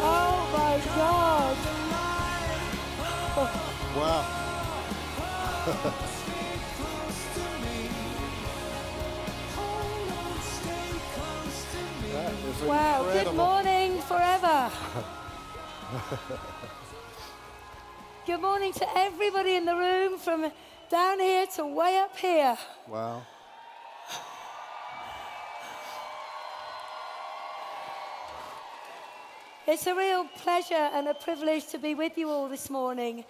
Oh my God! Wow. That is Wow, good incredible. morning forever. Good morning to everybody in the room from down here to way up here. Wow. It's a real pleasure and a privilege to be with you all this morning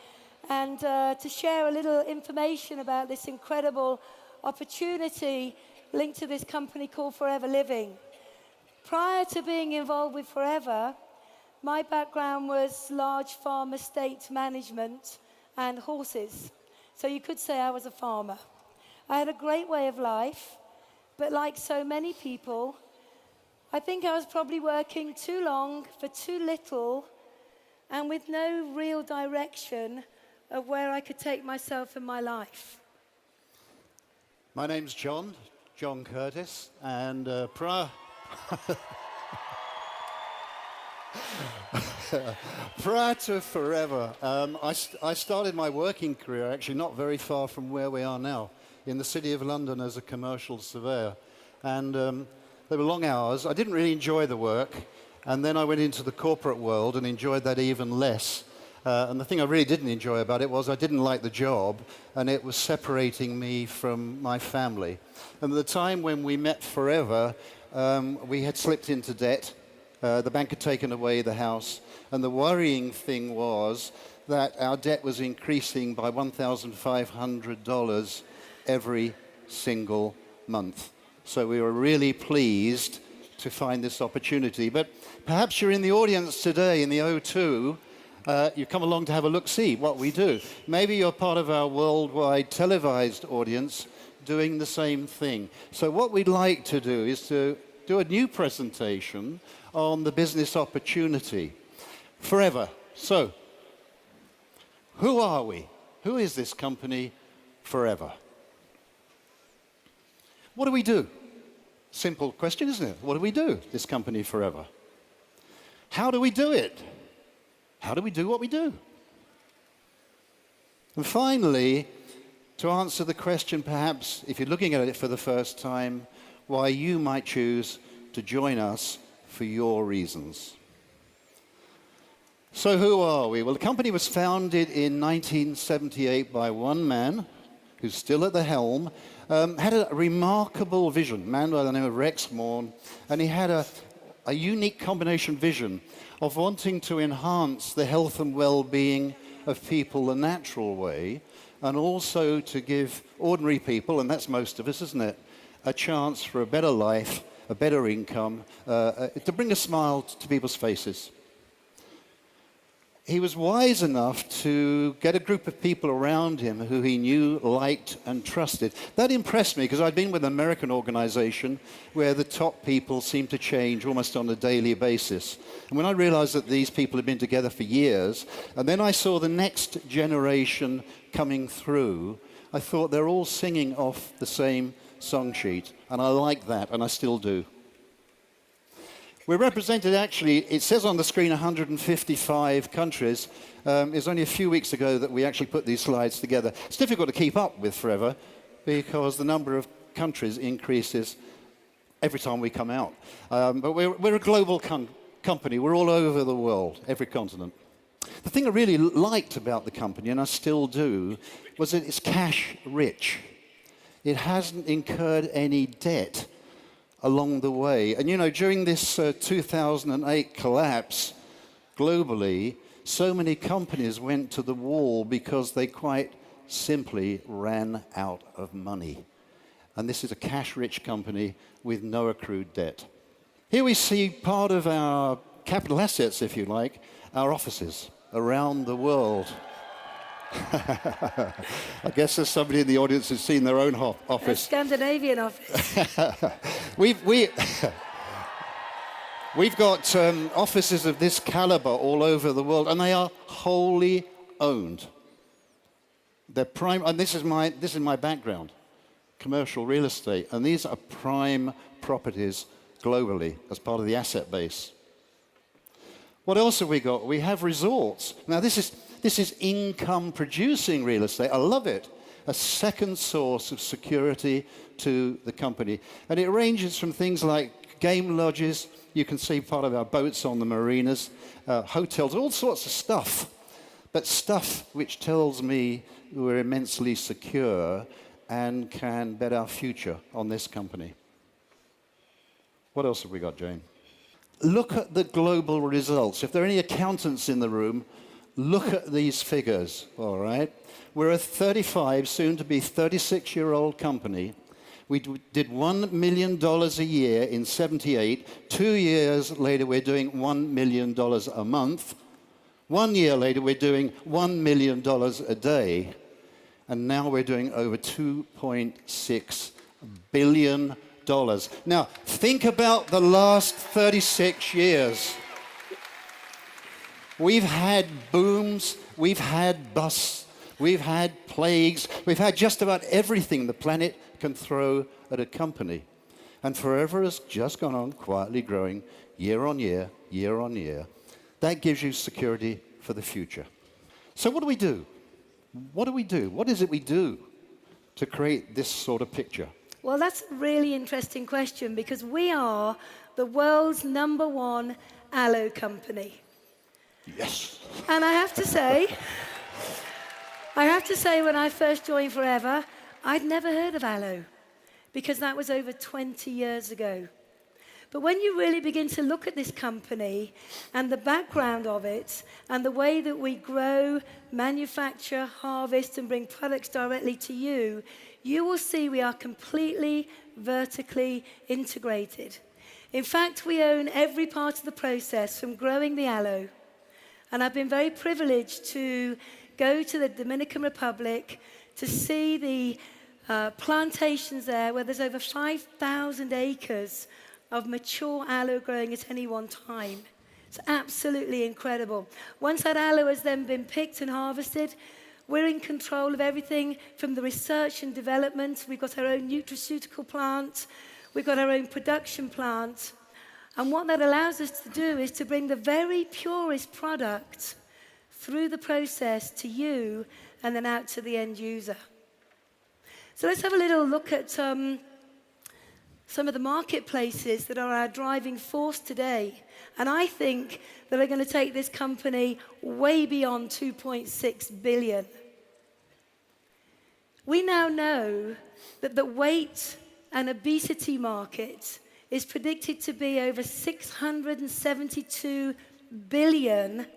and to share a little information about this incredible opportunity linked to this company called Forever Living. Prior to being involved with Forever, my background was large farm estate management and horses. So you could say I was a farmer. I had a great way of life, but like so many people, I think I was probably working too long for too little and with no real direction of where I could take myself in my life. My name's John Curtis, and prior to Forever, I started my working career actually not very far from where we are now, in the City of London as a commercial surveyor. And they were long hours. I didn't really enjoy the work, and then I went into the corporate world and enjoyed that even less. And the thing I really didn't enjoy about it was I didn't like the job, and it was separating me from my family. And at the time when we met Forever, we had slipped into debt. The bank had taken away the house, and the worrying thing was that our debt was increasing by $1,500 every single month. So we were really pleased to find this opportunity. But perhaps you're in the audience today in the O2. You come along to have a look-see what we do. Maybe you're part of our worldwide televised audience doing the same thing. So what we'd like to do is to do a new presentation on the business opportunity. Forever. So, who are we? Who is this company, Forever? What do we do? Simple question, isn't it? What do we do, this company, Forever? How do we do it? How do we do what we do? And finally, to answer the question, perhaps, if you're looking at it for the first time, why you might choose to join us for your reasons. So who are we? Well, the company was founded in 1978 by one man, who's still at the helm, had a remarkable vision, a man by the name of Rex Morn, and he had a unique combination vision of wanting to enhance the health and well-being of people the natural way, and also to give ordinary people, and that's most of us, isn't it, a chance for a better life, a better income, to bring a smile to people's faces. He was wise enough to get a group of people around him who he knew, liked, and trusted. That impressed me because I'd been with an American organization where the top people seemed to change almost on a daily basis. And when I realized that these people had been together for years, and then I saw the next generation coming through, I thought they're all singing off the same song sheet. And I like that, and I still do. We're represented, actually, it says on the screen 155 countries. It's only a few weeks ago that we actually put these slides together. It's difficult to keep up with Forever because the number of countries increases every time we come out. But we're a global company. We're all over the world, every continent. The thing I really liked about the company, and I still do, was that it's cash rich. It hasn't incurred any debt along the way. And you know, during this 2008 collapse globally, so many companies went to the wall because they quite simply ran out of money. And this is a cash-rich company with no accrued debt. Here we see part of our capital assets, if you like, our offices around the world. I guess there's somebody in the audience who's seen their own office. A Scandinavian office. We've got offices of this caliber all over the world, and they are wholly owned. They're prime, and this is my background, commercial real estate, and these are prime properties globally as part of the asset base. What else have we got? We have resorts. Now, this is income-producing real estate. I love it. A second source of security to the company. And it ranges from things like game lodges. You can see part of our boats on the marinas, hotels, all sorts of stuff. But stuff which tells me we're immensely secure and can bet our future on this company. What else have we got, Jane? Look at the global results. If there are any accountants in the room, look at these figures, all right? We're a 35, soon to be 36-year-old company. We did $1 million a year in 78. 2 years later, we're doing $1 million a month. 1 year later, we're doing $1 million a day. And now we're doing over $2.6 billion. Now, think about the last 36 years. We've had booms, we've had busts, we've had plagues, we've had just about everything the planet can throw at a company. And Forever has just gone on quietly growing year on year, year on year. That gives you security for the future. So what do we do? What do we do? What is it we do to create this sort of picture? Well, that's a really interesting question because we are the world's #1 aloe company. Yes. And I have to say, when I first joined Forever, I'd never heard of aloe because that was over 20 years ago. But when you really begin to look at this company and the background of it and the way that we grow, manufacture, harvest, and bring products directly to you, you will see we are completely vertically integrated. In fact, we own every part of the process from growing the aloe. And I've been very privileged to go to the Dominican Republic to see the plantations there where there's over 5,000 acres of mature aloe growing at any one time. It's absolutely incredible. Once that aloe has then been picked and harvested, we're in control of everything from the research and development. We've got our own nutraceutical plant. We've got our own production plant. And what that allows us to do is to bring the very purest product through the process to you and then out to the end user. So let's have a little look at some of the marketplaces that are our driving force today. And I think that are going to take this company way beyond 2.6 billion. We now know that the weight and obesity market is predicted to be over 672 billion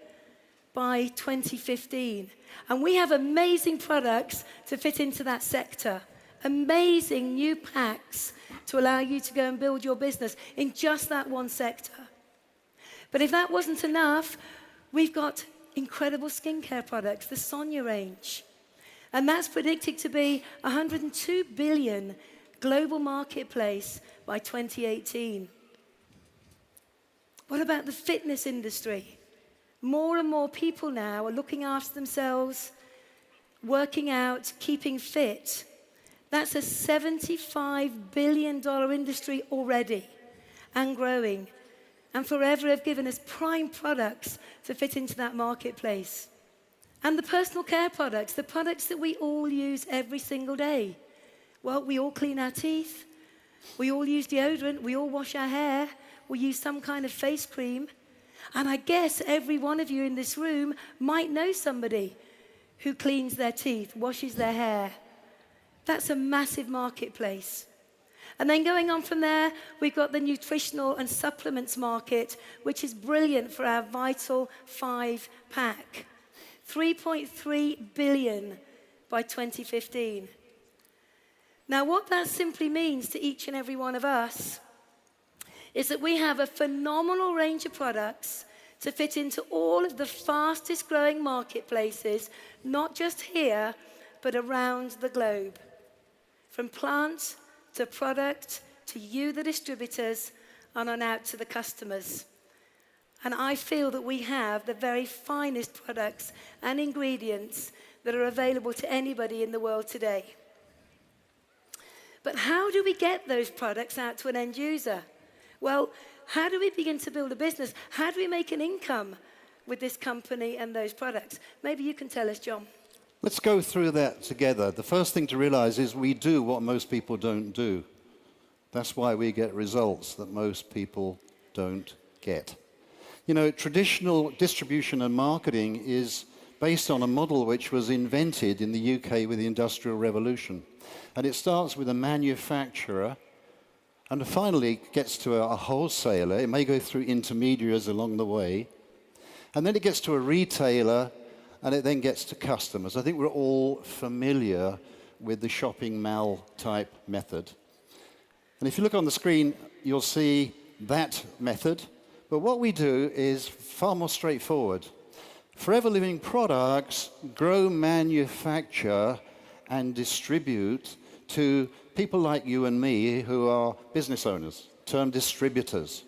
by 2015. And we have amazing products to fit into that sector. Amazing new packs to allow you to go and build your business in just that one sector. But if that wasn't enough, we've got incredible skincare products, the Sonia range. And that's predicted to be 102 billion global marketplace by 2018. What about the fitness industry? More and more people now are looking after themselves, working out, keeping fit. That's a $75 billion industry already and growing. And Forever have given us prime products to fit into that marketplace. And the personal care products, the products that we all use every single day. Well, we all clean our teeth. We all use deodorant. We all wash our hair. We use some kind of face cream. And I guess every one of you in this room might know somebody who cleans their teeth, washes their hair. That's a massive marketplace. And then going on from there, we've got the nutritional and supplements market, which is brilliant for our Vital 5 pack. 3.3 billion by 2015. Now, what that simply means to each and every one of us is that we have a phenomenal range of products to fit into all of the fastest growing marketplaces, not just here, but around the globe. From plant to product to you, the distributors, and on out to the customers. And I feel that we have the very finest products and ingredients that are available to anybody in the world today. But how do we get those products out to an end user? Well, how do we begin to build a business? How do we make an income with this company and those products? Maybe you can tell us, John. Let's go through that together. The first thing to realize is we do what most people don't do. That's why we get results that most people don't get. You know, traditional distribution and marketing is based on a model which was invented in the UK with the Industrial Revolution. And it starts with a manufacturer and finally gets to a wholesaler. It may go through intermediaries along the way. And then it gets to a retailer, and it then gets to customers. I think we're all familiar with the shopping mall type method. And if you look on the screen, you'll see that method. But what we do is far more straightforward. Forever Living products grow, manufacture, and distribute to people like you and me who are business owners, termed distributors.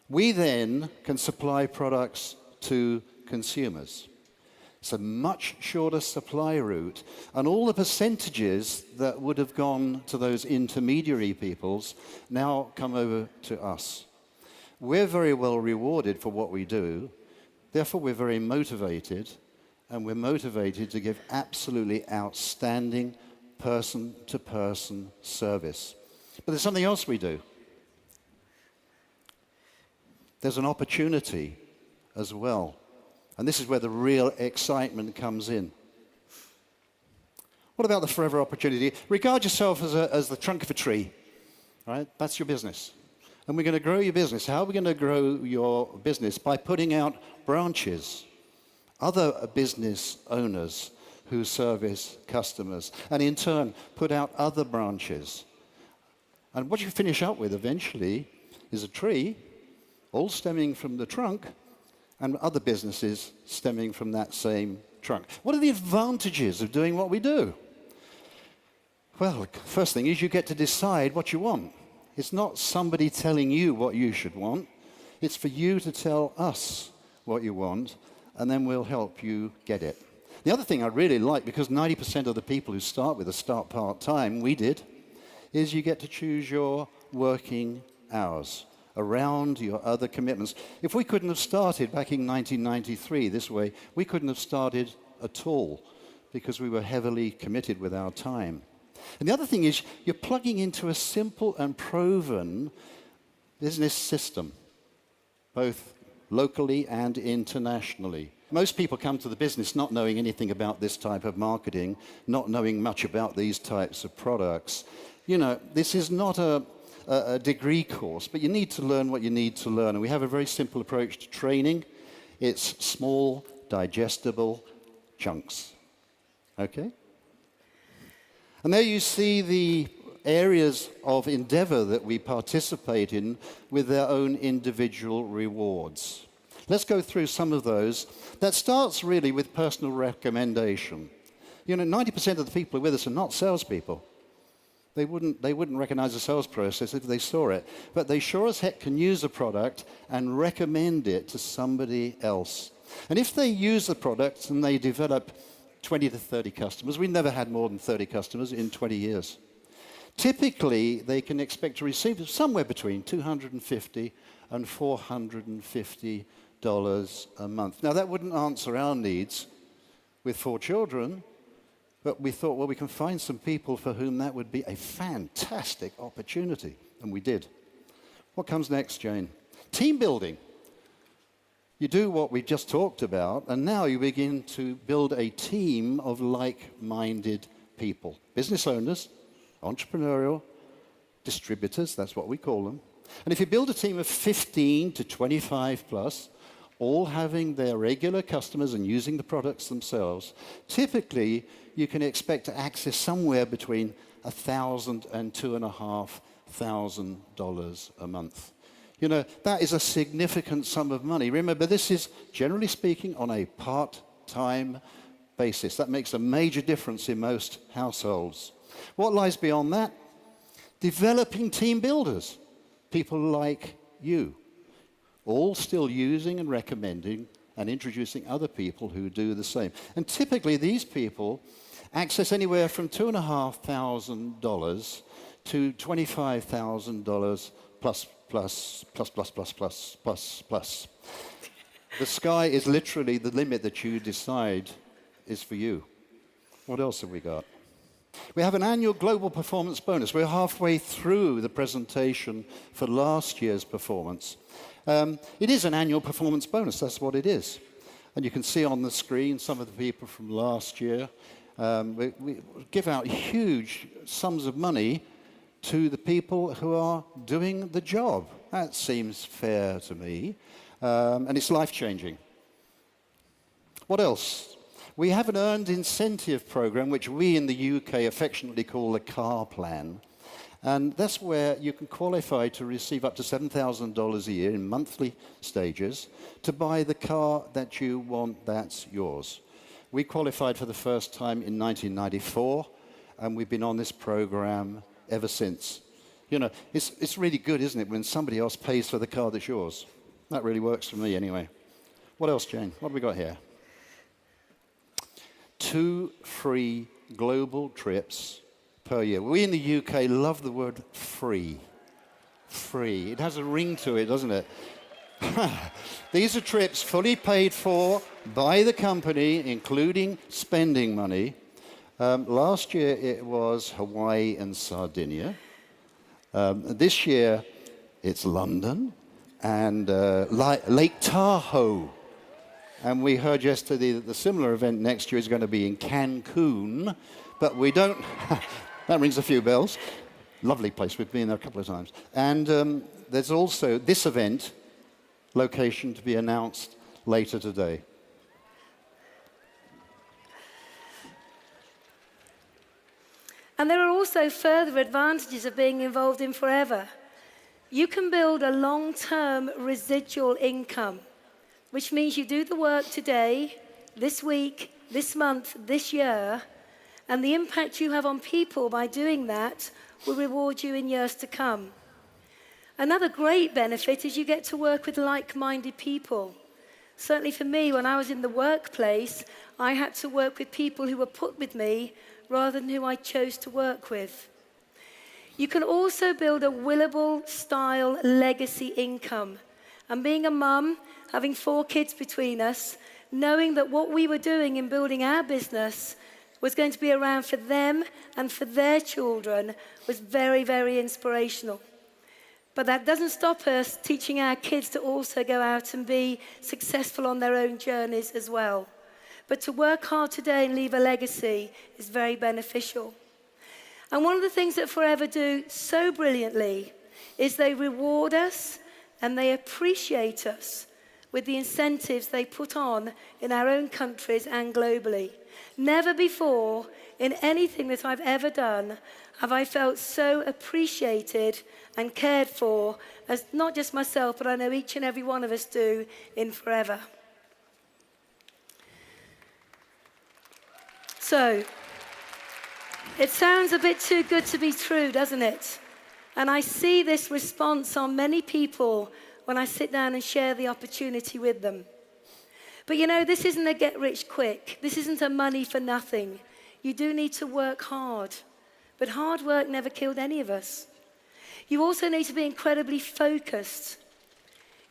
We then can supply products to consumers. It's a much shorter supply route, and all the percentages that would have gone to those intermediary peoples now come over to us. We're very well rewarded for what we do, therefore we're very motivated, and we're motivated to give absolutely outstanding person-to-person service. But there's something else we do. There's an opportunity as well. And this is where the real excitement comes in. What about the forever opportunity? Regard yourself as the trunk of a tree, right? That's your business. And we're going to grow your business. How are we going to grow your business? By putting out branches, other business owners who service customers, and in turn put out other branches. And what you finish up with eventually is a tree, all stemming from the trunk, and other businesses stemming from that same trunk. What are the advantages of doing what we do? Well, first thing is you get to decide what you want. It's not somebody telling you what you should want. It's for you to tell us what you want, and then we'll help you get it. The other thing I really like, because 90% of the people who start with us start part-time, we did, is you get to choose your working hours around your other commitments. If we couldn't have started back in 1993 this way, we couldn't have started at all because we were heavily committed with our time. And the other thing is you're plugging into a simple and proven business system, both locally and internationally. Most people come to the business not knowing anything about this type of marketing, not knowing much about these types of products. You know, this is not a degree course, but you need to learn what you need to learn. And we have a very simple approach to training. It's small, digestible chunks. Okay? And there you see the areas of endeavor that we participate in with their own individual rewards. Let's go through some of those. That starts really with personal recommendation. You know, 90% of the people who are with us are not salespeople. They wouldn't recognize the sales process if they saw it. But they sure as heck can use a product and recommend it to somebody else. And if they use the product and they develop 20 to 30 customers, we never had more than 30 customers in 20 years. Typically, they can expect to receive somewhere between $250 and $450 a month. Now, that wouldn't answer our needs with 4 children, but we thought, well, we can find some people for whom that would be a fantastic opportunity, and we did. What comes next, Jane? Team building. You do what we just talked about, and now you begin to build a team of like-minded people. Business owners, entrepreneurial, distributors, that's what we call them. And if you build a team of 15 to 25 plus, all having their regular customers and using the products themselves, typically you can expect to access somewhere between $1,000 and $2,500 a month. You know, that is a significant sum of money. Remember, this is, generally speaking, on a part-time basis. That makes a major difference in most households. What lies beyond that? Developing team builders, people like you, all still using and recommending and introducing other people who do the same. And typically, these people access anywhere from $2,500 to $25,000 plus, plus, plus, plus, plus, plus, plus, plus. The sky is literally the limit that you decide is for you. What else have we got? We have an annual global performance bonus. We're halfway through the presentation for last year's performance. It is an annual performance bonus, that's what it is. And you can see on the screen some of the people from last year. We give out huge sums of money to the people who are doing the job. That seems fair to me. And it's life-changing. What else? We have an earned incentive program, which we in the UK affectionately call the car plan. And that's where you can qualify to receive up to $7,000 a year in monthly stages to buy the car that you want that's yours. We qualified for the first time in 1994, and we've been on this program ever since. You know, it's really good, isn't it, when somebody else pays for the car that's yours? That really works for me anyway. What else, Jane? What have we got here? 2 free global trips per year. We in the UK love the word free. Free. It has a ring to it, doesn't it? These are trips fully paid for by the company, including spending money. Last year it was Hawaii and Sardinia. This year it's London and Lake Tahoe. And we heard yesterday that the similar event next year is going to be in Cancun, but we don't... That rings a few bells. Lovely place. We've been there a couple of times. And there's also this event, location to be announced later today. And there are also further advantages of being involved in Forever. You can build a long-term residual income, which means you do the work today, this week, this month, this year, and the impact you have on people by doing that will reward you in years to come. Another great benefit is you get to work with like-minded people. Certainly for me, when I was in the workplace, I had to work with people who were put with me rather than who I chose to work with. You can also build a Willable-style legacy income. And being a mum, having 4 kids between us, knowing that what we were doing in building our business was going to be around for them and for their children was very, very inspirational. But that doesn't stop us teaching our kids to also go out and be successful on their own journeys as well. But to work hard today and leave a legacy is very beneficial. And one of the things that Forever do so brilliantly is they reward us and they appreciate us with the incentives they put on in our own countries and globally. Never before in anything that I've ever done have I felt so appreciated and cared for as not just myself, but I know each and every one of us do in Forever. So, it sounds a bit too good to be true, doesn't it? And I see this response on many people when I sit down and share the opportunity with them. But you know, this isn't a get rich quick. This isn't a money for nothing. You do need to work hard. But hard work never killed any of us. You also need to be incredibly focused.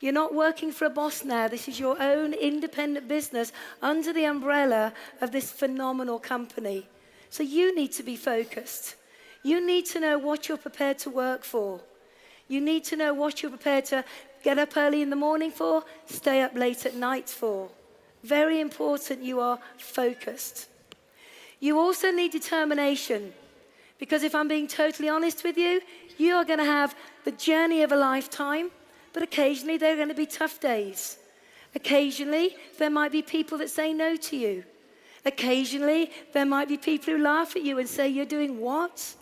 You're not working for a boss now. This is your own independent business under the umbrella of this phenomenal company. So you need to be focused. You need to know what you're prepared to work for. You need to know what you're prepared to get up early in the morning for, stay up late at night for. Very important you are focused. You also need determination. Because if I'm being totally honest with you, you are going to have the journey of a lifetime, but occasionally there are going to be tough days. Occasionally, there might be people that say no to you. Occasionally, there might be people who laugh at you and say, "You're doing what?"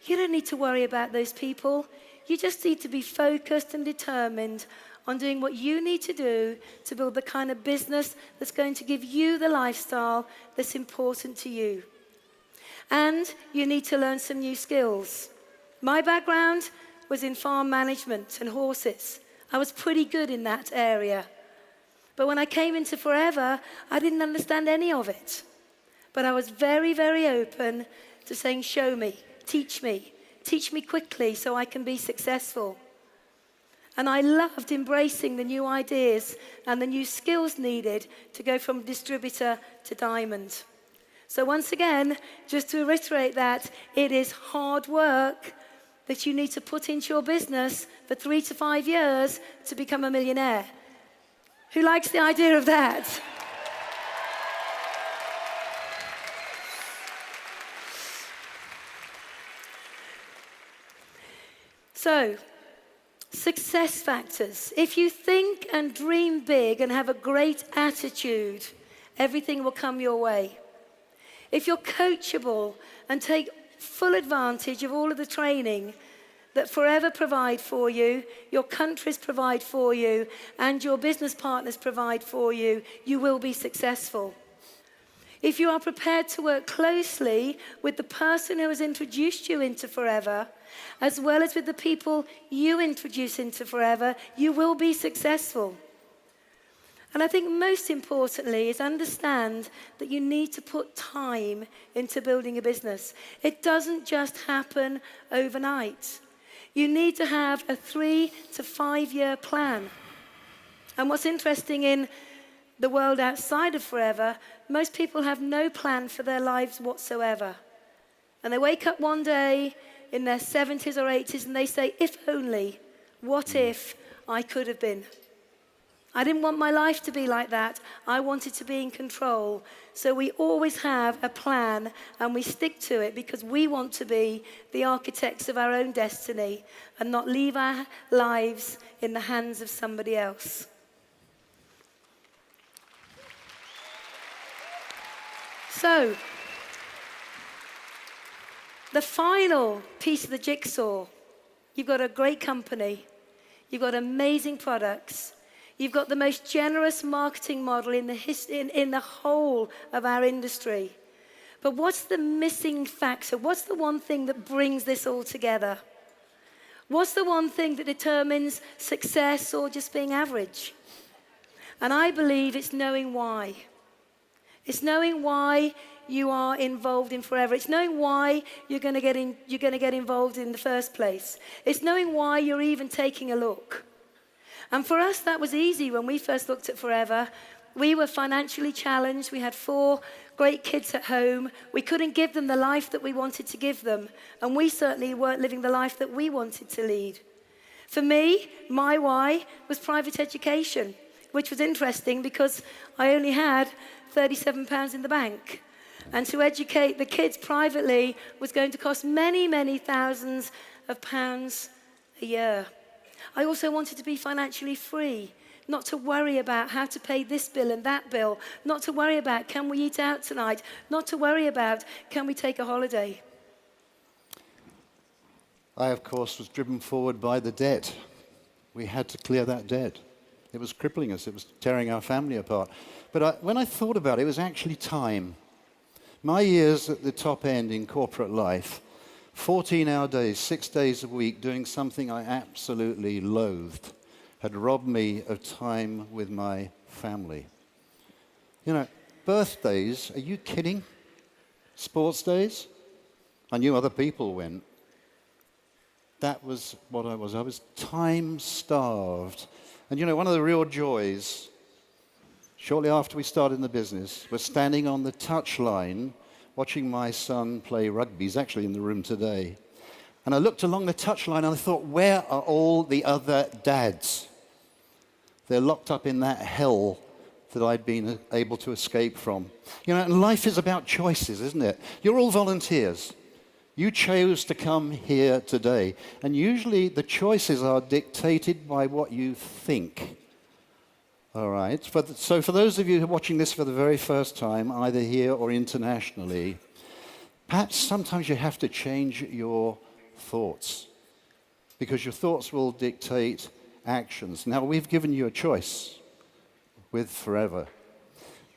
You don't need to worry about those people. You just need to be focused and determined on doing what you need to do to build the kind of business that's going to give you the lifestyle that's important to you. And you need to learn some new skills. My background was in farm management and horses. I was pretty good in that area. But when I came into Forever, I didn't understand any of it. But I was very, very open to saying, show me, Teach me quickly so I can be successful. And I loved embracing the new ideas and the new skills needed to go from distributor to diamond. So once again, just to reiterate that, it is hard work that you need to put into your business for 3 to 5 years to become a millionaire. Who likes the idea of that? So, success factors. If you think and dream big and have a great attitude, everything will come your way. If you're coachable and take full advantage of all of the training that Forever provide for you, your countries provide for you, and your business partners provide for you, you will be successful. If you are prepared to work closely with the person who has introduced you into Forever, as well as with the people you introduce into Forever, you will be successful. And I think most importantly is understand that you need to put time into building a business. It doesn't just happen overnight. You need to have a 3 to 5 year plan. And what's interesting in the world outside of Forever, most people have no plan for their lives whatsoever. And they wake up one day in their 70s or 80s and they say, if only, what if I could have been? I didn't want my life to be like that. I wanted to be in control. So we always have a plan and we stick to it because we want to be the architects of our own destiny and not leave our lives in the hands of somebody else. So, the final piece of the jigsaw, you've got a great company, you've got amazing products, you've got the most generous marketing model in the whole of our industry. But what's the missing factor? What's the one thing that brings this all together? What's the one thing that determines success or just being average? And I believe it's knowing why. It's knowing why you are involved in Forever. It's knowing why you're going to get involved in the first place. It's knowing why you're even taking a look. And for us, that was easy when we first looked at Forever. We were financially challenged. We had 4 great kids at home. We couldn't give them the life that we wanted to give them. And we certainly weren't living the life that we wanted to lead. For me, my why was private education, which was interesting because I only had £37 in the bank. And to educate the kids privately was going to cost many, many thousands of pounds a year. I also wanted to be financially free, not to worry about how to pay this bill and that bill, not to worry about can we eat out tonight, not to worry about can we take a holiday. I, of course, was driven forward by the debt. We had to clear that debt. It was crippling us. It was tearing our family apart. But when I thought about it, it was actually time. My years at the top end in corporate life, 14-hour days, 6 days a week, doing something I absolutely loathed, had robbed me of time with my family. You know, birthdays, are you kidding? Sports days? I knew other people went. That was what I was. I was time-starved. And you know, one of the real joys, shortly after we started in the business, was standing on the touchline watching my son play rugby. He's actually in the room today. And I looked along the touchline and I thought, where are all the other dads? They're locked up in that hell that I'd been able to escape from. You know, and life is about choices, isn't it? You're all volunteers. You chose to come here today. And usually the choices are dictated by what you think. All right. So for those of you who are watching this for the very first time, either here or internationally, perhaps sometimes you have to change your thoughts because your thoughts will dictate actions. Now, we've given you a choice with Forever.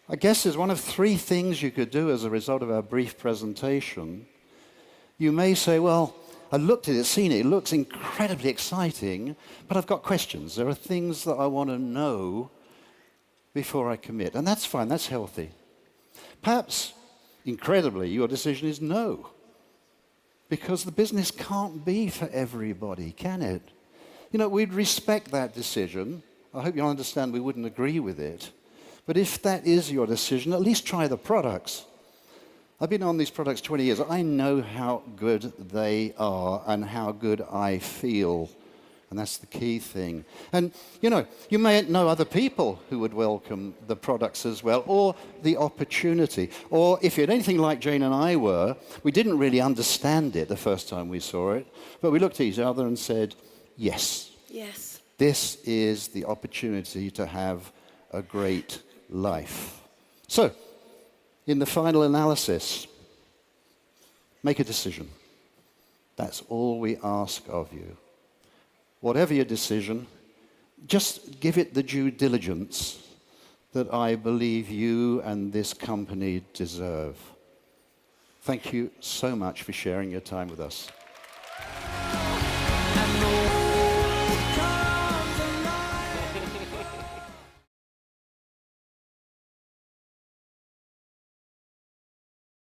I guess there's one of 3 things you could do as a result of our brief presentation. You may say, well, I looked at it, seen it, it looks incredibly exciting, but I've got questions. There are things that I want to know before I commit. And that's fine, that's healthy. Perhaps, incredibly, your decision is no. because the business can't be for everybody, can it? You know, we'd respect that decision. I hope you understand we wouldn't agree with it. But if that is your decision, at least try the products. I've been on these products 20 years. I know how good they are and how good I feel. And that's the key thing. And, you know, you may know other people who would welcome the products as well, or the opportunity. Or if you're anything like Jane and I were, we didn't really understand it the first time we saw it, but we looked at each other and said, yes. Yes. This is the opportunity to have a great life. So, in the final analysis, make a decision. That's all we ask of you. Whatever your decision, just give it the due diligence that I believe you and this company deserve. Thank you so much for sharing your time with us.